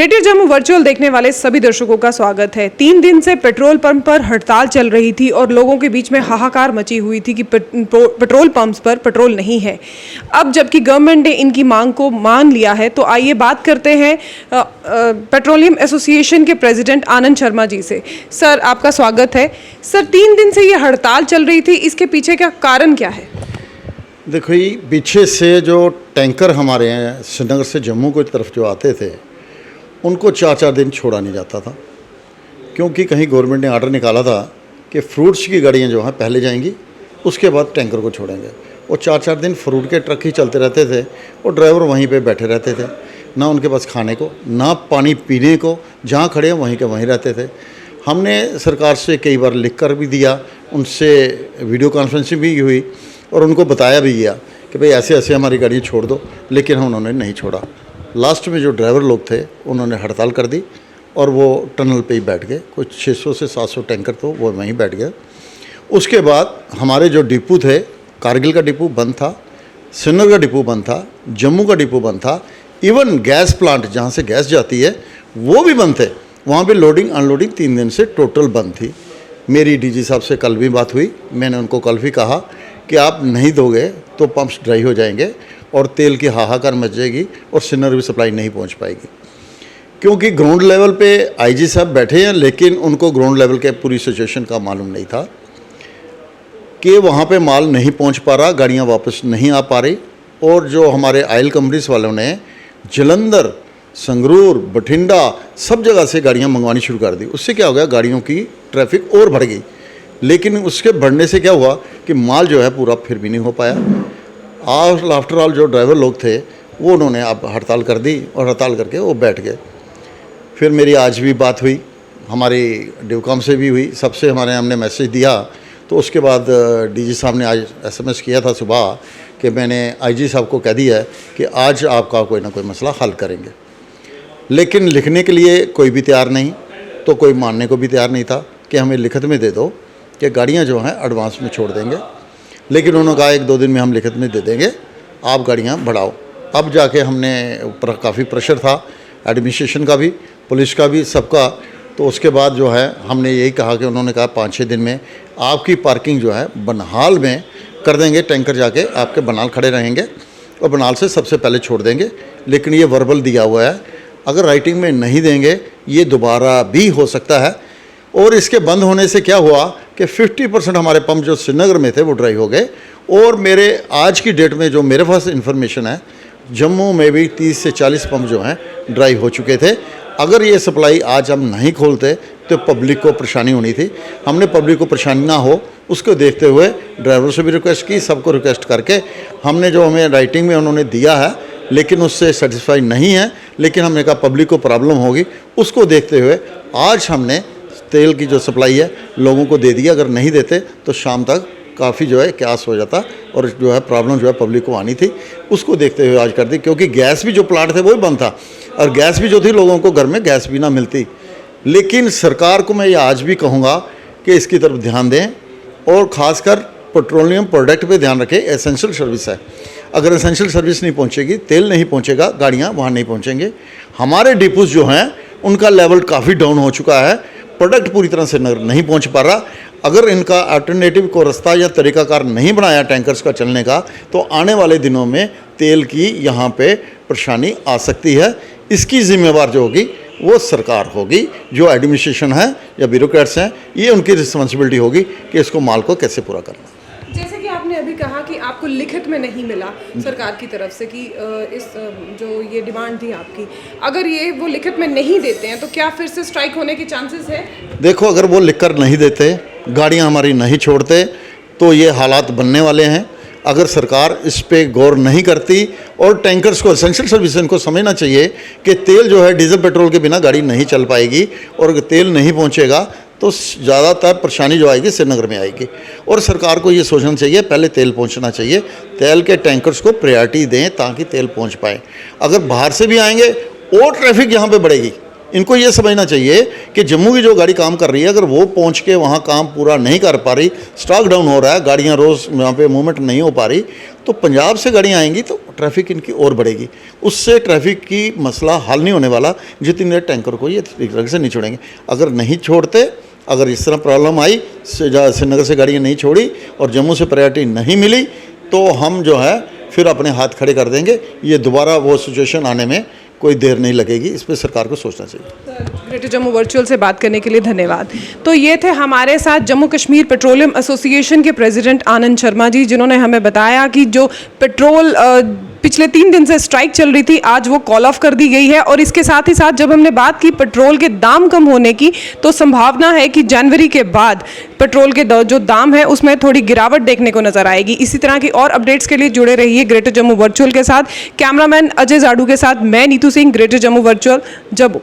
Greater Jammu virtual देखने वाले सभी दर्शकों का स्वागत है। 3 दिन से पेट्रोल पंप पर हड़ताल चल रही थी और लोगों के बीच में हाहाकार मची हुई थी कि पेट्रोल पंप्स पर पेट्रोल नहीं है। अब जबकि गवर्नमेंट ने इनकी मांग को मान लिया है, तो आइए बात करते हैं पेट्रोलियम एसोसिएशन के प्रेसिडेंट आनंद शर्मा जी से। सर, आपका स्वागत है। सर, 3 दिन से ये हड़ताल चल रही थी, इसके पीछे का कारण क्या है? देखो, ये पीछे से जो टैंकर हमारे यहाँ श्रीनगर से जम्मू की तरफ जो आते थे, उनको 4-4 दिन छोड़ा नहीं जाता था, क्योंकि कहीं गवर्नमेंट ने आर्डर निकाला था कि फ्रूट्स की गाड़ियाँ जो हैं पहले जाएंगी, उसके बाद टैंकर को छोड़ेंगे। वो 4-4 दिन फ्रूट के ट्रक ही चलते रहते थे और ड्राइवर वहीं पे बैठे रहते थे, ना उनके पास खाने को ना पानी पीने को, जहाँ खड़े हैं वहीं के वहीं रहते थे। हमने सरकार से कई बार लिख कर भी दिया, उनसे वीडियो कॉन्फ्रेंसिंग भी हुई और उनको बताया भी गया कि भाई ऐसे ऐसे हमारी गाड़ियाँ छोड़ दो, लेकिन उन्होंने नहीं छोड़ा। लास्ट में जो ड्राइवर लोग थे उन्होंने हड़ताल कर दी और वो टनल पे ही बैठ गए। कुछ 600 से 700 टैंकर तो वो वहीं बैठ गए। उसके बाद हमारे जो डिपो थे, कारगिल का डिपो बंद था, श्रीनगर का डिपो बंद था, जम्मू का डिपो बंद था, इवन गैस प्लांट जहाँ से गैस जाती है वो भी बंद थे। वहाँ पे लोडिंग अनलोडिंग 3 दिन से टोटल बंद थी। मेरी डीजी साहब से कल भी बात हुई, मैंने उनको कल भी कहा कि आप नहीं दोगे तो पंप्स ड्राई हो जाएंगे और तेल की हाहाकार मच जाएगी और श्रीनगर भी सप्लाई नहीं पहुंच पाएगी। क्योंकि ग्राउंड लेवल पे आईजी साहब बैठे हैं, लेकिन उनको ग्राउंड लेवल के पूरी सिचुएशन का मालूम नहीं था कि वहाँ पे माल नहीं पहुंच पा रहा, गाड़ियाँ वापस नहीं आ पा रही। और जो हमारे ऑयल कंपनीज वालों ने जलंधर, संगरूर, बठिंडा सब जगह से गाड़ियाँ मंगवानी शुरू कर दी। उससे क्या हो गया, गाड़ियों की ट्रैफिक और बढ़ गई। लेकिन उसके बढ़ने से क्या हुआ कि माल जो है पूरा फिर भी नहीं हो पाया। आफ्टर ऑल जो ड्राइवर लोग थे वो उन्होंने अब हड़ताल कर दी और हड़ताल करके वो बैठ गए। फिर मेरी आज भी बात हुई, हमारी डिवकॉम से भी हुई, सबसे हमने मैसेज दिया। तो उसके बाद डीजी साहब ने आज SMS किया था सुबह कि मैंने आईजी साहब को कह दिया है कि आज आपका कोई ना कोई मसला हल करेंगे। लेकिन लिखने के लिए कोई भी तैयार नहीं, तो कोई मानने को भी तैयार नहीं था कि हमें लिखित में दे दो कि गाड़ियाँ जो हैं एडवांस में छोड़ देंगे। लेकिन उन्होंने कहा 1-2 दिन में हम लिखित में दे देंगे, आप गाड़ियाँ बढ़ाओ। अब जाके हमने ऊपर काफ़ी प्रेशर था, एडमिनिस्ट्रेशन का भी, पुलिस का भी, सबका। तो उसके बाद जो है हमने यही कहा कि उन्होंने कहा 5-6 दिन में आपकी पार्किंग जो है बनाल में कर देंगे, टैंकर जाके आपके बनाल खड़े रहेंगे और बनाल से सबसे पहले छोड़ देंगे। लेकिन ये वर्बल दिया हुआ है, अगर राइटिंग में नहीं देंगे ये दोबारा भी हो सकता है। और इसके बंद होने से क्या हुआ कि 50% हमारे पंप जो श्रीनगर में थे वो ड्राई हो गए। और मेरे आज की डेट में जो मेरे पास इन्फॉर्मेशन है, जम्मू में भी 30 से 40 पंप जो हैं ड्राई हो चुके थे। अगर ये सप्लाई आज हम नहीं खोलते तो पब्लिक को परेशानी होनी थी। हमने पब्लिक को परेशानी ना हो उसको देखते हुए ड्राइवर से भी रिक्वेस्ट की, सबको रिक्वेस्ट करके हमने जो हमें राइटिंग में उन्होंने दिया है, लेकिन उससे सेटिस्फाई नहीं है। लेकिन हमने कहा पब्लिक को प्रॉब्लम होगी, उसको देखते हुए आज हमने तेल की जो सप्लाई है लोगों को दे दी। अगर नहीं देते तो शाम तक काफ़ी जो है क्यास हो जाता और जो है प्रॉब्लम जो है पब्लिक को आनी थी, उसको देखते हुए आज कर दी। क्योंकि गैस भी जो प्लांट थे वो भी बंद था और गैस भी जो थी लोगों को घर में गैस भी ना मिलती। लेकिन सरकार को मैं ये आज भी कहूँगा कि इसकी तरफ ध्यान दें और ख़ासकर पेट्रोलियम प्रोडक्ट पे ध्यान रखें। एसेंशियल सर्विस है, अगर एसेंशियल सर्विस नहीं पहुँचेगी, तेल नहीं पहुँचेगा, गाड़ियाँ वहाँ नहीं पहुँचेंगे। हमारे डिपोज जो हैं उनका लेवल काफ़ी डाउन हो चुका है, प्रोडक्ट पूरी तरह से नहीं पहुंच पा रहा। अगर इनका अल्टरनेटिव को रास्ता या तरीकाकार नहीं बनाया टैंकर्स का चलने का, तो आने वाले दिनों में तेल की यहाँ पे परेशानी आ सकती है। इसकी जिम्मेवार जो होगी वो सरकार होगी, जो एडमिनिस्ट्रेशन है या ब्यूरोक्रेट्स हैं, ये उनकी रिस्पॉन्सिबिलिटी होगी कि इसको माल को कैसे पूरा करना। जैसे कि आपने अभी कहा कि आपको लिखित में नहीं मिला सरकार की तरफ से कि इस जो ये डिमांड थी आपकी, अगर ये वो लिखित में नहीं देते हैं तो क्या फिर से स्ट्राइक होने के चांसेस है? देखो, अगर वो लिख कर नहीं देते, गाड़ियाँ हमारी नहीं छोड़ते, तो ये हालात बनने वाले हैं। अगर सरकार इस पे गौर नहीं करती और टैंकर्स को, एसेंशियल सर्विस को समझना चाहिए कि तेल जो है डीजल पेट्रोल के बिना गाड़ी नहीं चल पाएगी और अगर तेल नहीं पहुँचेगा तो ज़्यादातर परेशानी जो आएगी श्रीनगर में आएगी। और सरकार को ये सोचना चाहिए पहले तेल पहुंचना चाहिए, तेल के टैंकर्स को प्रायोरिटी दें ताकि तेल पहुंच पाए। अगर बाहर से भी आएंगे और ट्रैफिक यहाँ पे बढ़ेगी, इनको ये समझना चाहिए कि जम्मू की जो गाड़ी काम कर रही है, अगर वो पहुंच के वहाँ काम पूरा नहीं कर पा रही, स्टॉक डाउन हो रहा है, गाड़ियाँ रोज़ वहाँ पे मूवमेंट नहीं हो पा रही, तो पंजाब से गाड़ियाँ आएंगी तो ट्रैफिक इनकी और बढ़ेगी। उससे ट्रैफिक की मसला हल नहीं होने वाला जितनी देर टैंकर को ये तरह से नहीं छोड़ेंगे। अगर नहीं छोड़ते, अगर इस तरह प्रॉब्लम आई, श्रीनगर से गाड़ियाँ नहीं छोड़ी और जम्मू से प्रायोरिटी नहीं मिली, तो हम जो है फिर अपने हाथ खड़े कर देंगे। ये दोबारा वो सिचुएशन आने में कोई देर नहीं लगेगी, इस पर सरकार को सोचना चाहिए। ग्रेटर जम्मू वर्चुअल से बात करने के लिए धन्यवाद। तो ये थे हमारे साथ जम्मू कश्मीर पेट्रोलियम एसोसिएशन के प्रेसिडेंट आनंद शर्मा जी, जिन्होंने हमें बताया कि जो पेट्रोल पिछले 3 दिन से स्ट्राइक चल रही थी, आज वो कॉल ऑफ कर दी गई है। और इसके साथ ही साथ जब हमने बात की पेट्रोल के दाम कम होने की, तो संभावना है कि जनवरी के बाद पेट्रोल के जो दाम है उसमें थोड़ी गिरावट देखने को नजर आएगी। इसी तरह की और अपडेट्स के लिए जुड़े रहिए ग्रेटर जम्मू वर्चुअल के साथ। कैमरामैन अजय जाडू के साथ मैं नीतू सिंह, ग्रेटर जम्मू वर्चुअल, जम्मू।